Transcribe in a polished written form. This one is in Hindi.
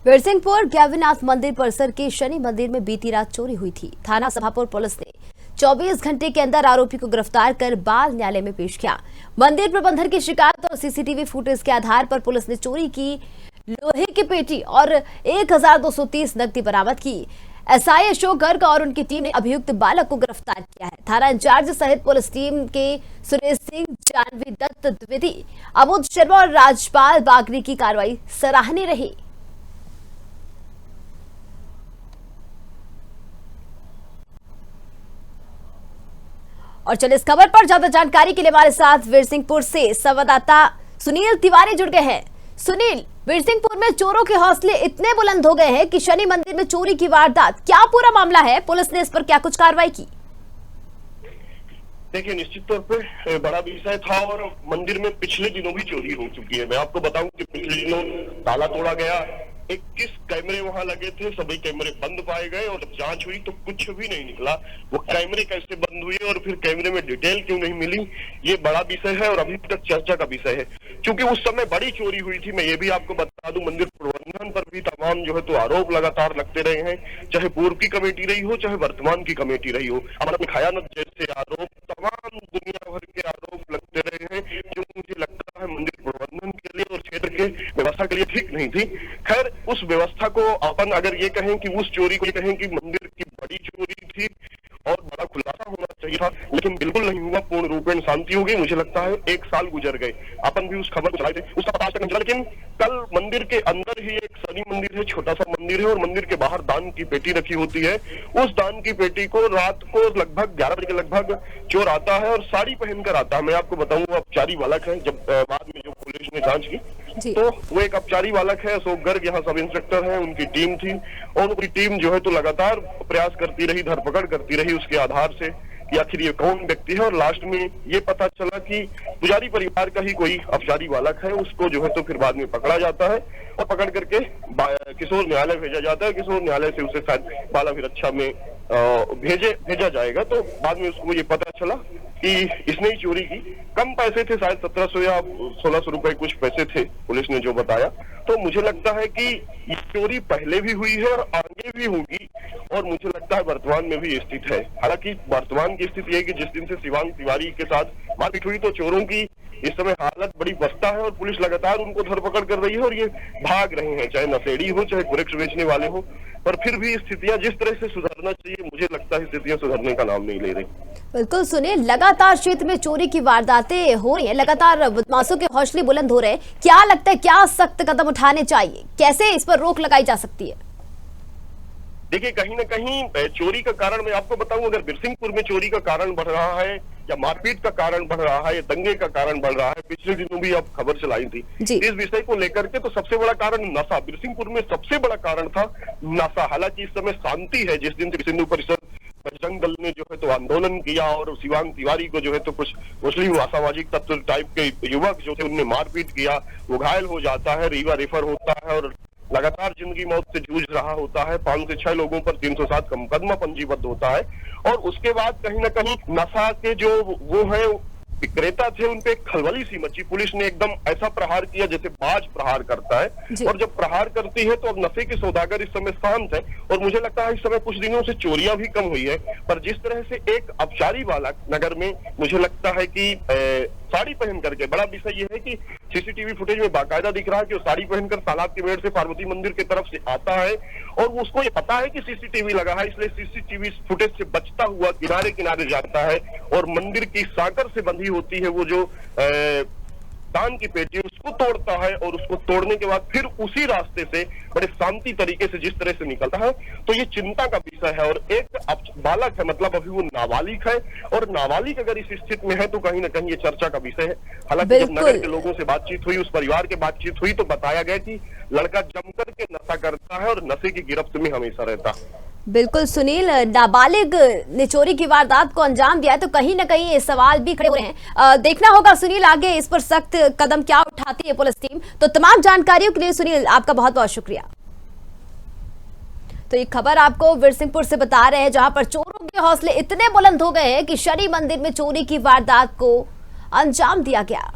बिरसिंहपुर गैवीनाथ मंदिर परिसर के शनि मंदिर में बीती रात चोरी हुई थी। थाना सभापुर पुलिस ने 24 घंटे के अंदर आरोपी को गिरफ्तार कर बाल न्यायालय में पेश किया। मंदिर प्रबंधन की शिकायत और सीसीटीवी फुटेज के आधार पर पुलिस ने चोरी की लोहे की पेटी और 1230 नकदी बरामद की। एसआई अशोक गर्ग और उनकी टीम ने अभियुक्त बालक को गिरफ्तार किया है। थाना इंचार्ज सहित पुलिस टीम के सुरेश सिंह, जानवी दत्त द्विवेदी, अबोध शर्मा और राजपाल बागरी की कार्रवाई सराहनीय रही। और चलिए इस खबर पर ज्यादा जानकारी के लिए हमारे साथ बिरसिंहपुर से संवाददाता सुनील तिवारी जुड़ गए हैं। सुनील, बिरसिंहपुर में चोरों के हौसले इतने बुलंद हो गए हैं कि शनि मंदिर में चोरी की वारदात, क्या पूरा मामला है? पुलिस ने इस पर क्या कुछ कार्रवाई की? देखिए, निश्चित तौर पे बड़ा विषय था और मंदिर में पिछले दिनों भी चोरी हो चुकी है। मैं आपको बताऊं कि पिछले दिनों ताला तोड़ा गया, 21 कैमरे वहां लगे थे, सभी कैमरे बंद पाए गए और जब जांच हुई तो कुछ भी नहीं निकला। वो कैमरे कैसे बंद हुए और फिर कैमरे में डिटेल क्यों नहीं मिली, ये बड़ा विषय है और अभी तक चर्चा का विषय है। क्योंकि उस समय बड़ी चोरी हुई थी। मैं ये भी आपको बता दूं, मंदिर प्रबंधन पर भी तमाम जो है तो आरोप लगातार लगते रहे हैं, चाहे पूर्व की कमेटी रही हो चाहे वर्तमान की कमेटी रही हो। अमरनाथ में खयानत जैसे आरोप, तमाम दुनिया भर के आरोप लगते रहे हैं, जो मुझे लगता है मंदिर प्रबंधन के लिए और क्षेत्र के व्यवस्था के लिए ठीक नहीं थी। खैर, उस व्यवस्था को अपन अगर ये कहें कि उस चोरी को ये कहें कि मंदिर की बड़ी चोरी थी और बड़ा खुलासा होना चाहिए था, लेकिन बिल्कुल नहीं हुआ। पूर्ण रूपेण शांति हो गई। मुझे लगता है 1 साल गुजर गए, अपन भी उस खबर को चलाए थे, उसका पता आज तक नहीं चला। लेकिन कल मंदिर के अंदर ही एक शनि मंदिर है, छोटा सा मंदिर है और मंदिर के बाहर दान की पेटी रखी होती है। उस दान की पेटी को रात को लगभग 11 बजे के लगभग चोर आता है और साड़ी पहनकर आता है। मैं आपको बताऊं, वो अपचारी बालक है। जब बाद में जो पुलिस ने जांच की तो वो एक अपचारी बालक है। अशोक गर्ग यहाँ सब इंस्पेक्टर है, उनकी टीम थी और उनकी टीम जो है तो लगातार प्रयास करती रही, धरपकड़ करती रही उसके आधार से कि आखिर ये कौन व्यक्ति है। और लास्ट में ये पता चला कि पुजारी परिवार का ही कोई अपचारी बालक है। उसको जो है तो फिर बाद में पकड़ा जाता है और पकड़ करके किशोर न्यायालय भेजा जाता है। किशोर न्यायालय से उसे शायद बाला विरक्षा में भेजा जाएगा। तो बाद में उसको ये पता चला कि इसने ही चोरी की। कम पैसे थे, शायद 1700 या 1600 रुपए कुछ पैसे थे, पुलिस ने जो बताया। तो मुझे लगता है कि ये चोरी पहले भी हुई है और आगे भी होगी और मुझे लगता है वर्तमान में भी स्थित है। हालांकि वर्तमान की स्थिति है कि जिस दिन से शिवांग तिवारी के साथ मारपीट हुई तो चोरों की इस समय हालत बड़ी बस्ता है और पुलिस लगातार उनको धरपकड़ कर रही है और ये भाग रहे हैं, चाहे नशेड़ी हो चाहे कुरेक्स बेचने वाले हो। पर फिर भी स्थितियां जिस तरह से सुधरना चाहिए, मुझे लगता है स्थितियां सुधरने का नाम नहीं ले रही। बिल्कुल सुनिए, लगातार क्षेत्र में चोरी की वारदातें हो रही हैं, लगातार बदमाशों के हौसले बुलंद हो रहे हैं। क्या लगता है, क्या सख्त कदम उठाने चाहिए? कैसे इस पर रोक लगाई जा सकती है? देखिए, कहीं ना कहीं चोरी का कारण मैं आपको बताऊं, अगर बिरसिंहपुर में चोरी का कारण बढ़ रहा है या मारपीट का कारण बढ़ रहा है या दंगे का कारण बढ़ रहा है, पिछले दिनों भी आप खबर चलाई थी इस विषय को लेकर के, तो सबसे बड़ा कारण नशा। बिरसिंहपुर में सबसे बड़ा कारण था नशा। हालांकि इस समय शांति है। जिस दिन बिरसिंहपुर परिसर बजरंग दल ने जो है तो आंदोलन किया और शिवांग तिवारी को जो है तो कुछ मुस्लिम असामाजिक तत्व टाइप के युवक जो थे उनने मारपीट किया, वो घायल हो जाता है, रीवा रेफर होता है और लगातार जिंदगी मौत से जूझ रहा होता है। 5 से 6 लोगों पर 307 का मुकदमा पंजीबद्ध होता है। और उसके बाद कहीं ना कहीं नशा के जो वो है विक्रेता थे, उनपे एक खलबली सी मची। पुलिस ने एकदम ऐसा प्रहार किया जैसे बाज प्रहार करता है और जब प्रहार करती है तो अब नशे के सौदागर इस समय शांत है और मुझे लगता है इस समय कुछ दिनों से चोरियां भी कम हुई है। पर जिस तरह से एक अपचारी बालक नगर में, मुझे लगता है कि साड़ी पहन करके, बड़ा विषय ये है कि सीसीटीवी फुटेज में बाकायदा दिख रहा है कि वो साड़ी पहनकर तालाब के मेड़ से पार्वती मंदिर की तरफ से आता है और उसको ये पता है कि सीसीटीवी लगा है, इसलिए सीसीटीवी फुटेज से बचता हुआ किनारे किनारे जाता है और मंदिर की साकर से बंधी होती है वो जो दान की पेटी, उसको तोड़ता है और उसको तोड़ने के बाद फिर उसी रास्ते से बड़े शांति तरीके से जिस तरह से निकलता है, तो ये चिंता का विषय है। और एक बालक है, मतलब अभी वो नाबालिग है और नाबालिग अगर इस स्थिति में है तो कहीं ना कहीं ये चर्चा का विषय है। हालांकि जब नगर के लोगों से बातचीत हुई, उस परिवार के बातचीत हुई, तो बताया गया कि लड़का जमकर के नशा करता है और नशे की गिरफ्त में हमेशा रहता है। बिल्कुल सुनील, नाबालिग ने चोरी की वारदात को अंजाम दिया है, तो कहीं ना कहीं ये सवाल भी खड़े हो रहे हैं। देखना होगा सुनील आगे इस पर सख्त कदम क्या उठाती है पुलिस टीम। तो तमाम जानकारियों के लिए सुनील आपका बहुत बहुत शुक्रिया। तो ये खबर आपको बिरसिंहपुर से बता रहे हैं, जहां पर चोरों के हौसले इतने बुलंद हो गए हैं कि शनि मंदिर में चोरी की वारदात को अंजाम दिया गया।